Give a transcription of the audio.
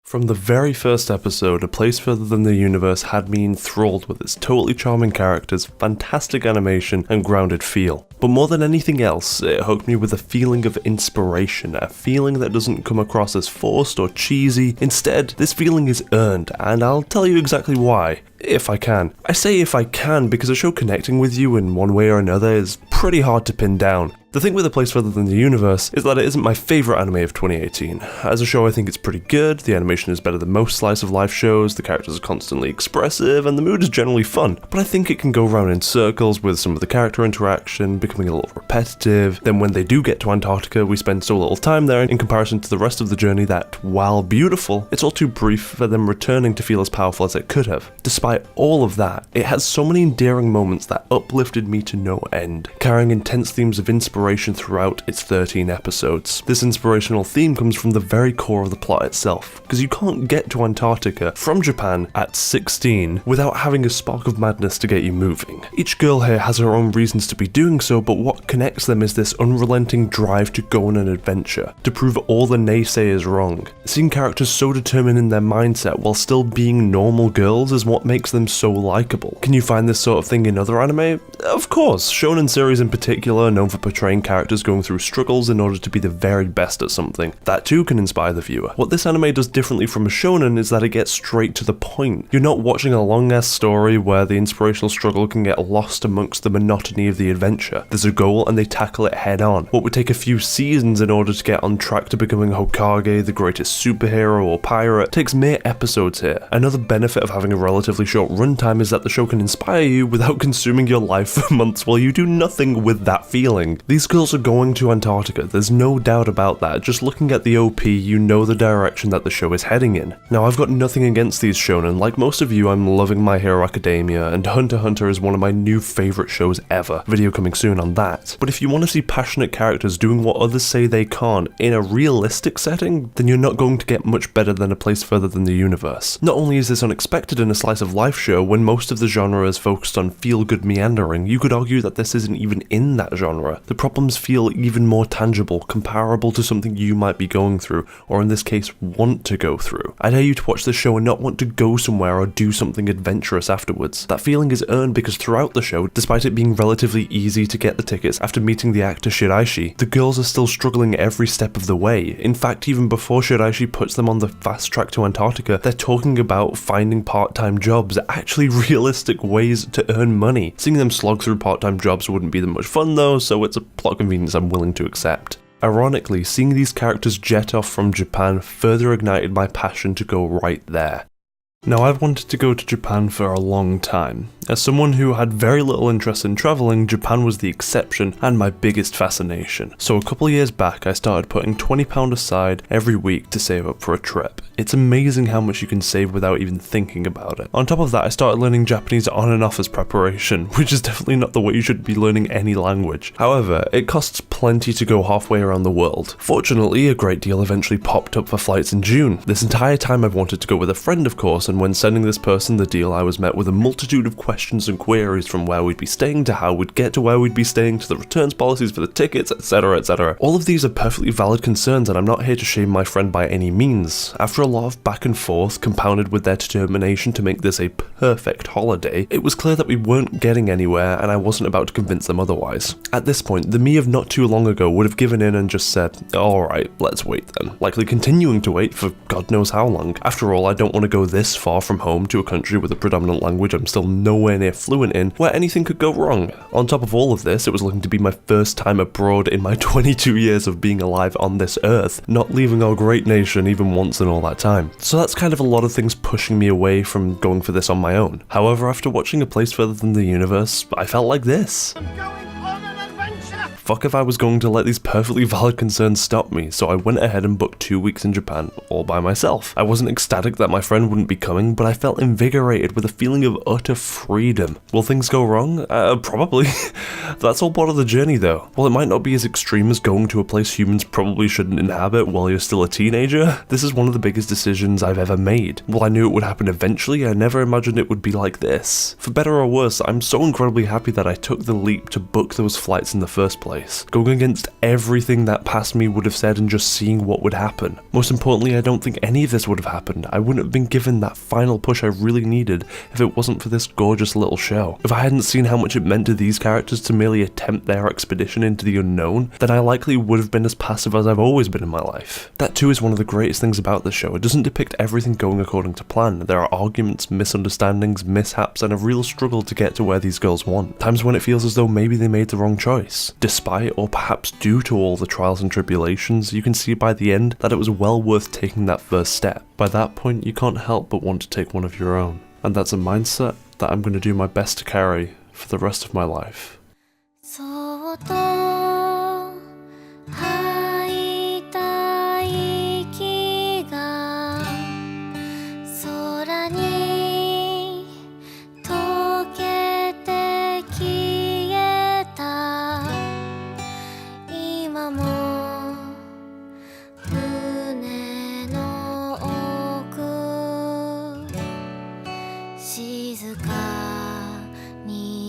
From the very first episode, A Place Further Than the Universe had me enthralled with its totally charming characters, fantastic animation, and grounded feel. But more than anything else, it hooked me with a feeling of inspiration, a feeling that doesn't come across as forced or cheesy. Instead, this feeling is earned, and I'll tell you exactly why. If I can. I say if I can because a show connecting with you in one way or another is pretty hard to pin down. The thing with A Place Further Than the Universe is that it isn't my favourite anime of 2018. As a show I think it's pretty good, the animation is better than most slice of life shows, the characters are constantly expressive, and the mood is generally fun. But I think it can go around in circles with some of the character interaction becoming a little repetitive. Then when they do get to Antarctica, we spend so little time there in comparison to the rest of the journey that, while beautiful, it's all too brief for them returning to feel as powerful as it could have. Despite all of that, it has so many endearing moments that uplifted me to no end, carrying intense themes of inspiration throughout its 13 episodes. This inspirational theme comes from the very core of the plot itself, because you can't get to Antarctica from Japan at 16 without having a spark of madness to get you moving. Each girl here has her own reasons to be doing so, but what connects them is this unrelenting drive to go on an adventure, to prove all the naysayers wrong. Seeing characters so determined in their mindset while still being normal girls is what makes them so likable. Can you find this sort of thing in other anime? Of course, shonen series in particular are known for portraying characters going through struggles in order to be the very best at something. That too can inspire the viewer. What this anime does differently from a shonen is that it gets straight to the point. You're not watching a long ass story where the inspirational struggle can get lost amongst the monotony of the adventure. There's a goal and they tackle it head on. What would take a few seasons in order to get on track to becoming Hokage, the greatest superhero or pirate, takes mere episodes here. Another benefit of having a relatively short runtime is that the show can inspire you without consuming your life for months while you do nothing with that feeling. These girls are going to Antarctica, there's no doubt about that. Just looking at the OP, you know the direction that the show is heading in. Now, I've got nothing against these shonen. Like most of you, I'm loving My Hero Academia, and Hunter x Hunter is one of my new favourite shows ever. Video coming soon on that. But if you want to see passionate characters doing what others say they can't in a realistic setting, then you're not going to get much better than A Place Further Than the Universe. Not only is this unexpected in a slice of life show, when most of the genre is focused on feel-good meandering, you could argue that this isn't even in that genre. The problems feel even more tangible, comparable to something you might be going through, or in this case, want to go through. I dare you to watch this show and not want to go somewhere or do something adventurous afterwards. That feeling is earned because throughout the show, despite it being relatively easy to get the tickets after meeting the actor Shiraishi, the girls are still struggling every step of the way. In fact, even before Shiraishi puts them on the fast track to Antarctica, they're talking about finding part-time jobs, actually realistic ways to earn money. Seeing them slog through part-time jobs wouldn't be that much fun though, so it's a plot convenience I'm willing to accept. Ironically, seeing these characters jet off from Japan further ignited my passion to go right there. Now, I've wanted to go to Japan for a long time. As someone who had very little interest in travelling, Japan was the exception and my biggest fascination. So a couple of years back, I started putting £20 aside every week to save up for a trip. It's amazing how much you can save without even thinking about it. On top of that, I started learning Japanese on and off as preparation, which is definitely not the way you should be learning any language. However, it costs plenty to go halfway around the world. Fortunately, a great deal eventually popped up for flights in June. This entire time I've wanted to go with a friend, of course, and when sending this person the deal, I was met with a multitude of questions and queries, from where we'd be staying to how we'd get to where we'd be staying to the returns policies for the tickets, etc, etc. All of these are perfectly valid concerns, and I'm not here to shame my friend by any means. After a lot of back and forth, compounded with their determination to make this a perfect holiday, it was clear that we weren't getting anywhere, and I wasn't about to convince them otherwise. At this point, the me of not too long ago would have given in and just said, alright, let's wait then. Likely continuing to wait for God knows how long. After all, I don't want to go this far from home to a country with a predominant language I'm still nowhere near fluent in, where anything could go wrong. On top of all of this, it was looking to be my first time abroad in my 22 years of being alive on this earth, not leaving our great nation even once in all that time. So that's kind of a lot of things pushing me away from going for this on my own. However, after watching A Place Further Than the Universe, I felt like this. Fuck if I was going to let these perfectly valid concerns stop me, so I went ahead and booked 2 weeks in Japan, all by myself. I wasn't ecstatic that my friend wouldn't be coming, but I felt invigorated with a feeling of utter freedom. Will things go wrong? Probably. That's all part of the journey though. While it might not be as extreme as going to a place humans probably shouldn't inhabit while you're still a teenager, this is one of the biggest decisions I've ever made. While I knew it would happen eventually, I never imagined it would be like this. For better or worse, I'm so incredibly happy that I took the leap to book those flights in the first place. place, going against everything that past me would have said and just seeing what would happen. Most importantly, I don't think any of this would have happened. I wouldn't have been given that final push I really needed if it wasn't for this gorgeous little show. If I hadn't seen how much it meant to these characters to merely attempt their expedition into the unknown, then I likely would have been as passive as I've always been in my life. That too is one of the greatest things about the show. It doesn't depict everything going according to plan. There are arguments, misunderstandings, mishaps, and a real struggle to get to where these girls want. Times when it feels as though maybe they made the wrong choice. Despite, or perhaps due to all the trials and tribulations, you can see by the end that it was well worth taking that first step. By that point, you can't help but want to take one of your own. And that's a mindset that I'm going to do my best to carry for the rest of my life. そっと吐いた息が空に溶けて消えた今も胸の奥静かに